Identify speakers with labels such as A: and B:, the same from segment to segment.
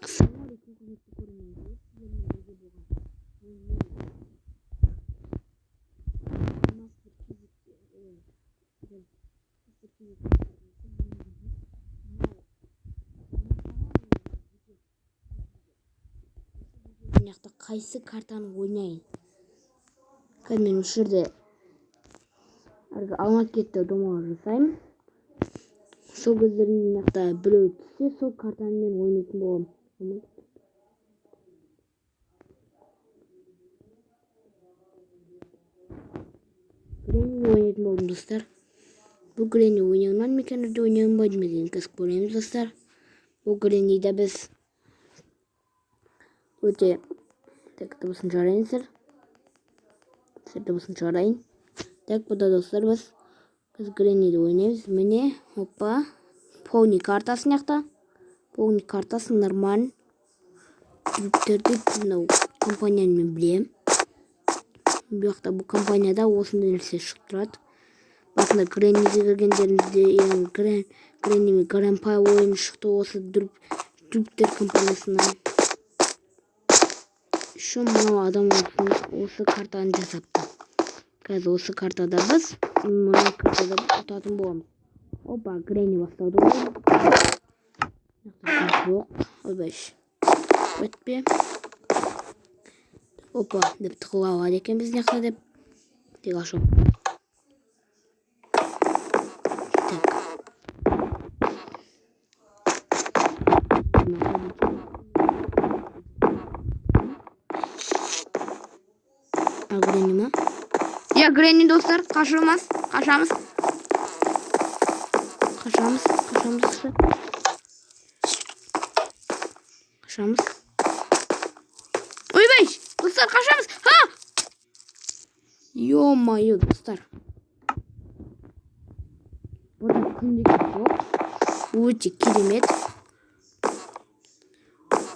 A: Ассалаумағалейкум құрметті көрермендер, сіздермен бірге болған ойынмен мастер кезекте қайсы картаны ойнайын? Қазір мен осы жерде әлгі алмакетті домалақ жасаймын. Сол кездерде мына жақта біреу түссе, сол картаны мен ойнайтын боламын. Гренни ойнайтын болдым, достар. Бұл Гренни ойнауынан мекенде ойнанбайды ма деген кәсіп көреміз, достар. Бұл Гренниді біз өте так дыбысын шығарайын. Дыбысын шығарайын. Так, бұда достар, біз Гренниді ойнаймыз. Міне, опа. Пони картасы жақта. Пони картасы нормаль. Трюктерді мынау компанияны мен білем. Бұл жақта бұл компанияда осындай нәрсе шығып тұрады. Басында Гренниге кіргендерінде Гренни мен Грандпа ойыны шықты осы трюктер компаниясынан. Еще мынау адам осы картаны жасапты. Қазір осы картада біз мына картада ұтатын боламыз. Опа, Гренни бастауды боламыз. Жоқ, ойбайш. Өтпе. Опа, деп тығылауға екен біз жақта деп. Тек ашу. Гренни ма? Я Гренни, достар, қашамыз. Ойбай, достар, қашамыз. Ха! Ё-моё, достар. Бұда күндегі жоқ. Өте керемет.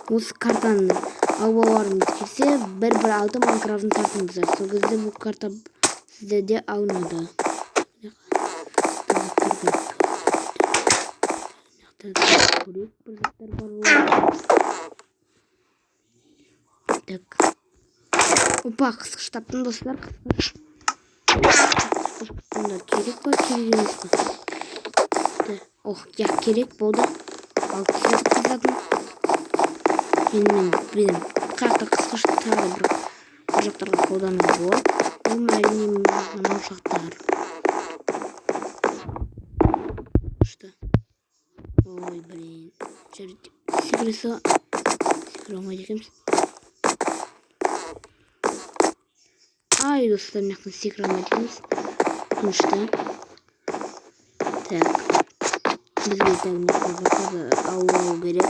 A: Осы картаны албаларымыз келсе, бір алты Майнкрафтын тартымыз. Сол кезде бұл карта сіздерде алынады. Так. Опа, қысқыш таптым, достар, қысқыш. Қысқыш керек па, керек емес па? Ох, я керек болды. Ал кісі қызадым. Мен білем, қақта қысқышты тағы бір жақтарға қолдануға болады. Ол мәлімем мынау жақтар. Что? Ой, блин. Секіресі алмайды екенбіз. Ай, достар, мынаяқтан секіре алмайды екенбіз. Күнішті. Так. Бізге тәлімет алу керек.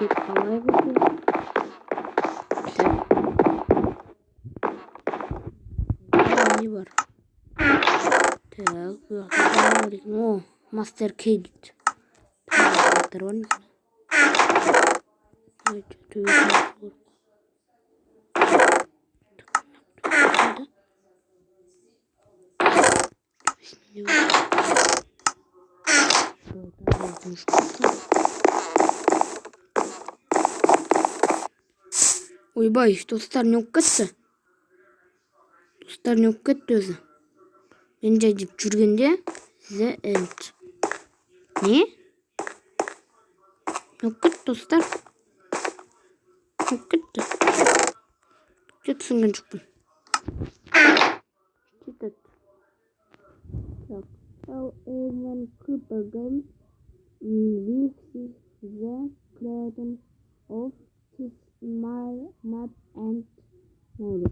A: Кет қалай болды? Не бар? Так, бұл жақта о, мастер кейт. Так, бар ма? Ойбай, достар, не оқып кетті? Достар, не оқып кетті өзі? Мен жай деп жүргенде The End. Не? Не оқып кетті, достар? Не оқып кетті? Түсінген жоқпын. Кетеді. Так. How everyone Creeper Games this is the creation of this map and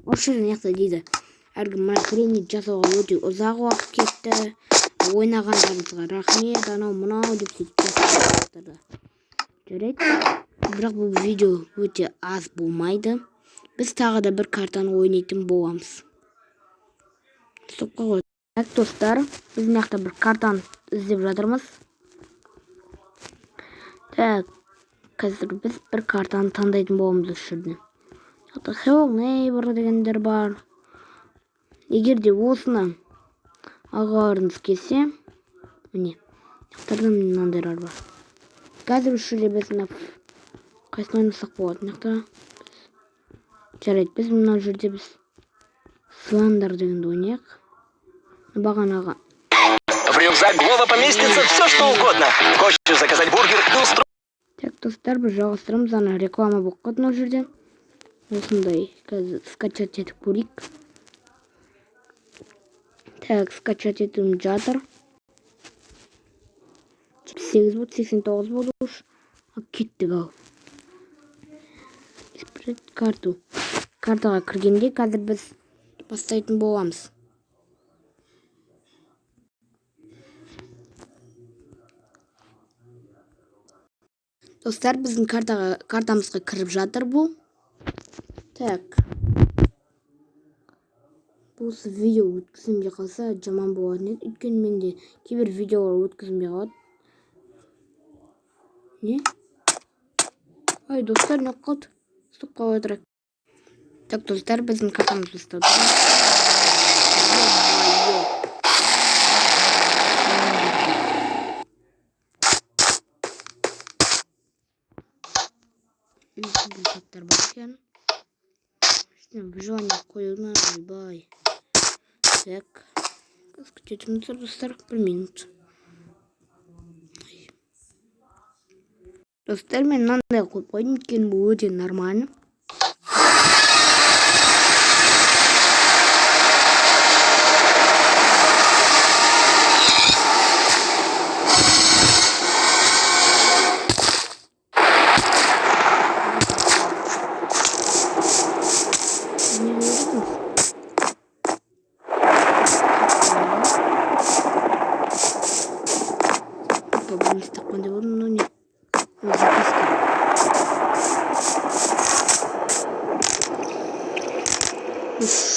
A: осы жерден яқта дейді. Әргі мына Гренни жасауға өте ұзақ уақыт кетті. Ойнағандарыңызға рахмет, анау мынау деп сөйтіп. Жарайды. Бірақ бұл видео өте аз болмайды. Біз тағы да бір картаны ойнайтын боламыз. Стопқа қойды. Так, достар, біз мына жақта бір картаны іздеп жатырмыз. Так, қазір біз бір картаны таңдайтын боламыз осы жерден. Hello Neighbor дегендер бар. Егер де осыны алғыларыңыз келсе, міне, жақтарда мынандайлар бар. Қазір осы жерде біз қайсыны ойнасақ болады? Жарайды, біз мына жерде біз Слендер дегенді ойнайық. Бағанағы.
B: В рюкзак Глова поместится все, что угодно. Хочешь заказать бургер?
A: Так, достар, біз жалғастырамыз. Ана реклама болып қалды мына жерде. Осындай, қазір скачать етіп көрейік. Так, скачать етуім жатыр. 8 болды, 89 болды уж. Кеттік ал. Карту. Картаға кіргенде қазір біз бастайтын боламыз. Достар, біздің картамызға кіріп жатыр бұл. Так. Бұл видео өткізімге қалса жаман болатын еді. Өйткені менде кейбір видеолар өткізімге қалады. Не? Ай, достар, не қалды? Стоп қалай отырайық. Так, достар, біздің картамыз бастады. Бұл саттар бар екен. Выживание қойылма, ойбай. Так. Күтетіміз достар, 1 минут. Достар, мен мынандай қойып қойдым, өйткені бұл өте нормально.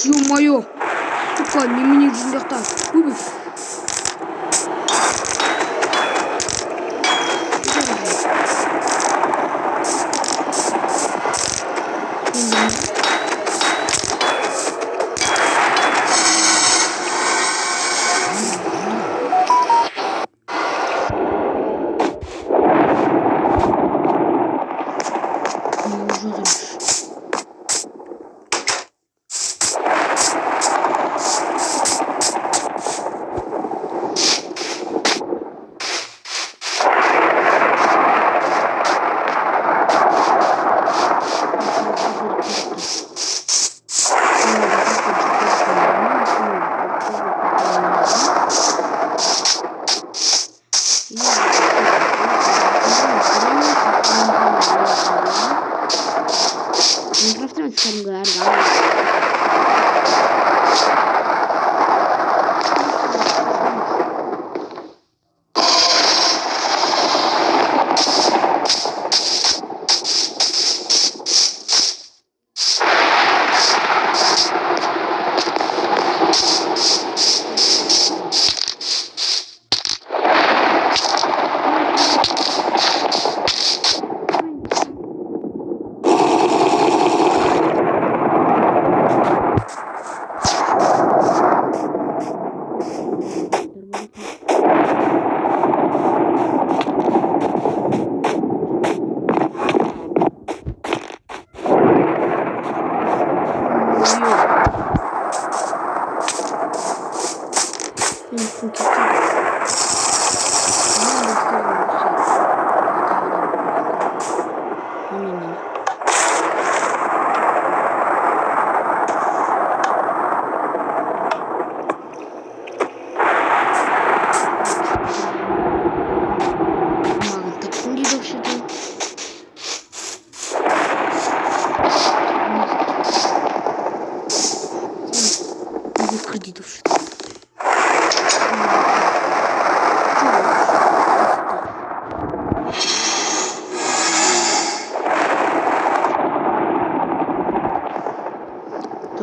A: Ё-моё! Сука, немене жүзін жақта. Көбі.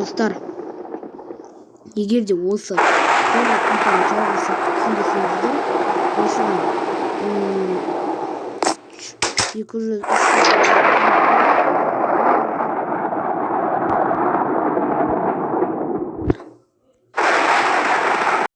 A: Достар, егер де осы картаны жалғаса түсіндесеңіздер, осыған их уже